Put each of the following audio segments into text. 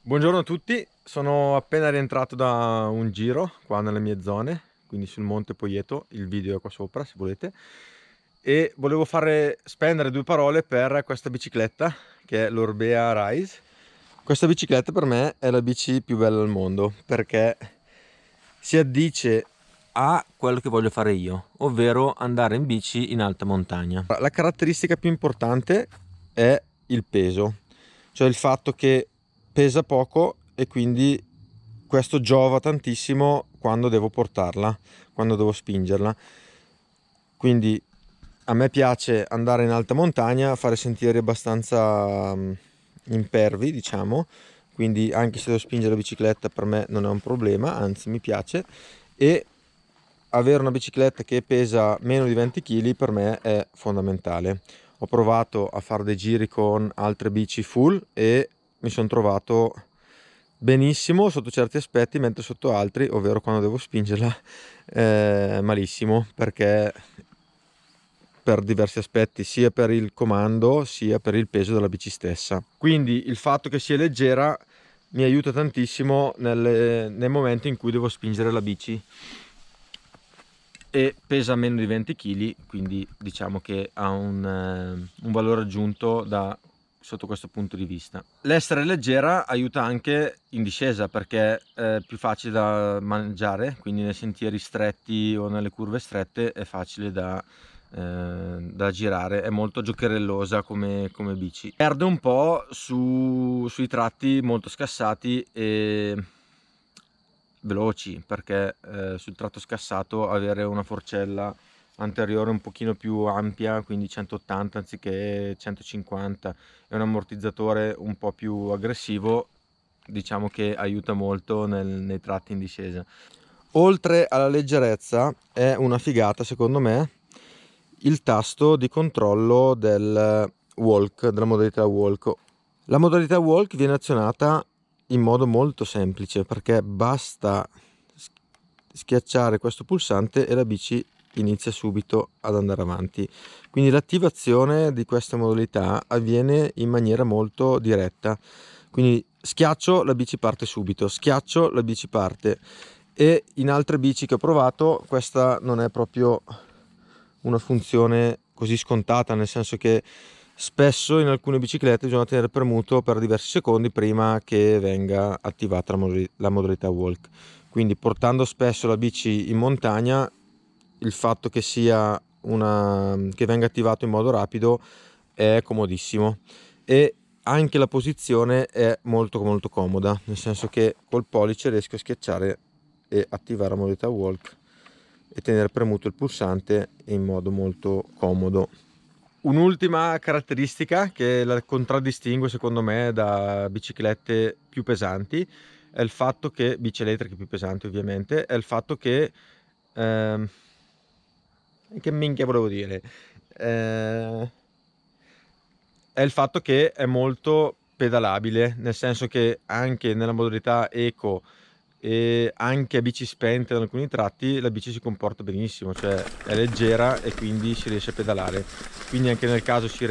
Buongiorno a tutti, sono appena rientrato da un giro qua nelle mie zone, quindi sul Monte Poieto, il video è qua sopra se volete, e volevo spendere due parole per questa bicicletta che è l'Orbea Rise. Questa bicicletta per me è la bici più bella al mondo perché si addice a quello che voglio fare io, ovvero andare in bici in alta montagna. La caratteristica più importante è il peso, cioè il fatto che pesa poco e quindi questo giova tantissimo quando devo portarla, quando devo spingerla. Quindi a me piace andare in alta montagna, fare sentieri abbastanza impervi, diciamo, quindi anche se devo spingere la bicicletta per me non è un problema, anzi mi piace, e avere una bicicletta che pesa meno di 20 kg per me è fondamentale. Ho provato a fare dei giri con altre bici full e mi sono trovato benissimo sotto certi aspetti, mentre sotto altri, ovvero quando devo spingerla, malissimo, perché per diversi aspetti, sia per il comando sia per il peso della bici stessa. Quindi il fatto che sia leggera mi aiuta tantissimo nei momenti in cui devo spingere la bici, e pesa meno di 20 kg, quindi diciamo che ha un valore aggiunto sotto questo punto di vista. L'essere leggera aiuta anche in discesa perché è più facile da mangiare, quindi nei sentieri stretti o nelle curve strette è facile da girare, è molto giocherellosa come bici. Perde un po' sui tratti molto scassati e veloci, perché sul tratto scassato avere una forcella anteriore un pochino più ampia, quindi 180 anziché 150, e un ammortizzatore un po' più aggressivo, diciamo che aiuta molto nei tratti in discesa. Oltre alla leggerezza è una figata secondo me il tasto di controllo del walk, della modalità walk. La modalità walk viene azionata in modo molto semplice perché basta schiacciare questo pulsante e la bici inizia subito ad andare avanti. Quindi l'attivazione di questa modalità avviene in maniera molto diretta. Quindi schiaccio, la bici parte subito, schiaccio, la bici parte. E in altre bici che ho provato questa non è proprio una funzione così scontata, nel senso che spesso in alcune biciclette bisogna tenere premuto per diversi secondi prima che venga attivata la modalità walk. Quindi portando spesso la bici in montagna, il fatto che che venga attivato in modo rapido è comodissimo, e anche la posizione è molto molto comoda, nel senso che col pollice riesco a schiacciare e attivare la modalità walk e tenere premuto il pulsante in modo molto comodo. Un'ultima caratteristica che la contraddistingue secondo me da biciclette più pesanti è il fatto bici elettriche più pesanti ovviamente, è il fatto ehm, che minchia volevo dire? Eh, è il fatto che è molto pedalabile, nel senso che anche nella modalità eco e anche a bici spente da alcuni tratti la bici si comporta benissimo, cioè è leggera e quindi si riesce a pedalare. Quindi anche nel caso si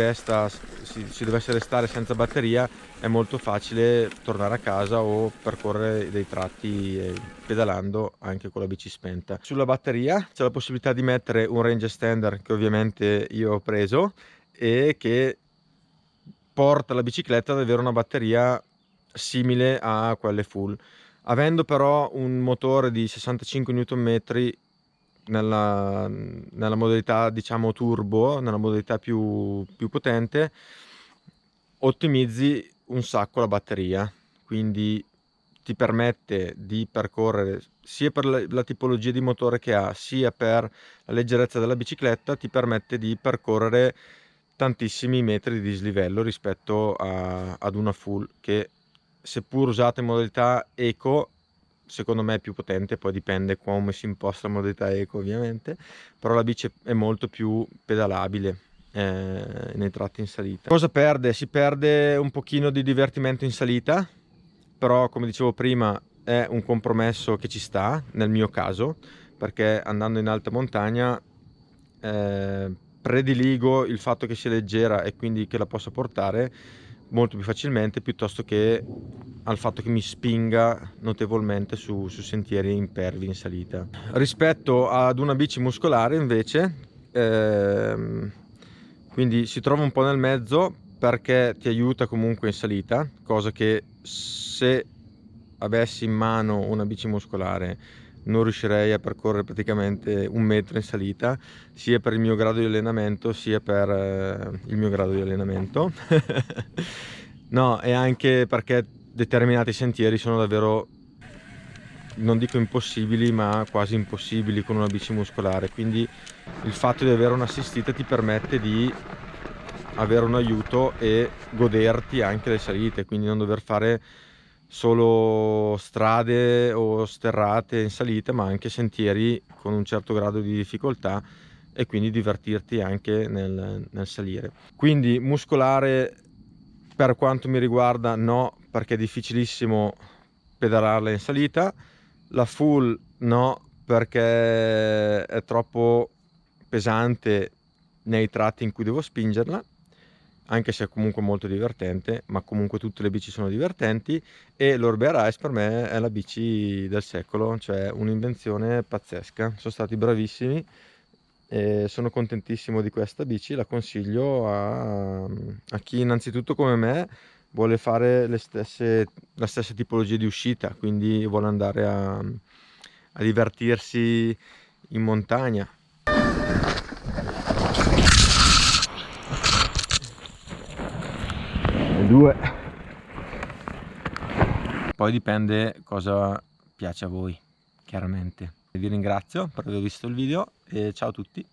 dovesse restare senza batteria è molto facile tornare a casa o percorrere dei tratti pedalando anche con la bici spenta. Sulla batteria c'è la possibilità di mettere un range extender che ovviamente io ho preso e che porta la bicicletta ad avere una batteria simile a quelle full. Avendo però un motore di 65 Nm nella modalità diciamo turbo, nella modalità più potente, ottimizzi un sacco la batteria, quindi ti permette di percorrere, sia per la tipologia di motore che ha, sia per la leggerezza della bicicletta, ti permette di percorrere tantissimi metri di dislivello rispetto ad una full che, seppur usata in modalità eco, secondo me è più potente. Poi dipende come si imposta la modalità eco ovviamente, però la bici è molto più pedalabile nei tratti in salita. Cosa perde? Si perde un pochino di divertimento in salita, però come dicevo prima è un compromesso che ci sta nel mio caso, perché andando in alta montagna prediligo il fatto che sia leggera e quindi che la possa portare, molto più facilmente, piuttosto che al fatto che mi spinga notevolmente su sentieri impervi in salita. Rispetto ad una bici muscolare invece, quindi si trova un po' nel mezzo, perché ti aiuta comunque in salita, cosa che se avessi in mano una bici muscolare non riuscirei a percorrere praticamente 1 metro in salita, sia per il mio grado di allenamento sia per il mio grado di allenamento. No, e anche perché determinati sentieri sono davvero, non dico impossibili, ma quasi impossibili con una bici muscolare, quindi il fatto di avere un'assistita ti permette di avere un aiuto e goderti anche le salite, quindi non dover fare solo strade o sterrate in salita, ma anche sentieri con un certo grado di difficoltà, e quindi divertirti anche nel salire. Quindi muscolare per quanto mi riguarda no, perché è difficilissimo pedalarla in salita. La full no, perché è troppo pesante nei tratti in cui devo spingerla, anche se è comunque molto divertente, ma comunque tutte le bici sono divertenti. E l'Orbea Rise per me è la bici del secolo, cioè un'invenzione pazzesca. Sono stati bravissimi e sono contentissimo di questa bici. La consiglio a chi innanzitutto come me vuole fare la stessa tipologia di uscita, quindi vuole andare a divertirsi in montagna. Le due. Poi dipende cosa piace a voi, chiaramente. Vi ringrazio per aver visto il video e ciao a tutti.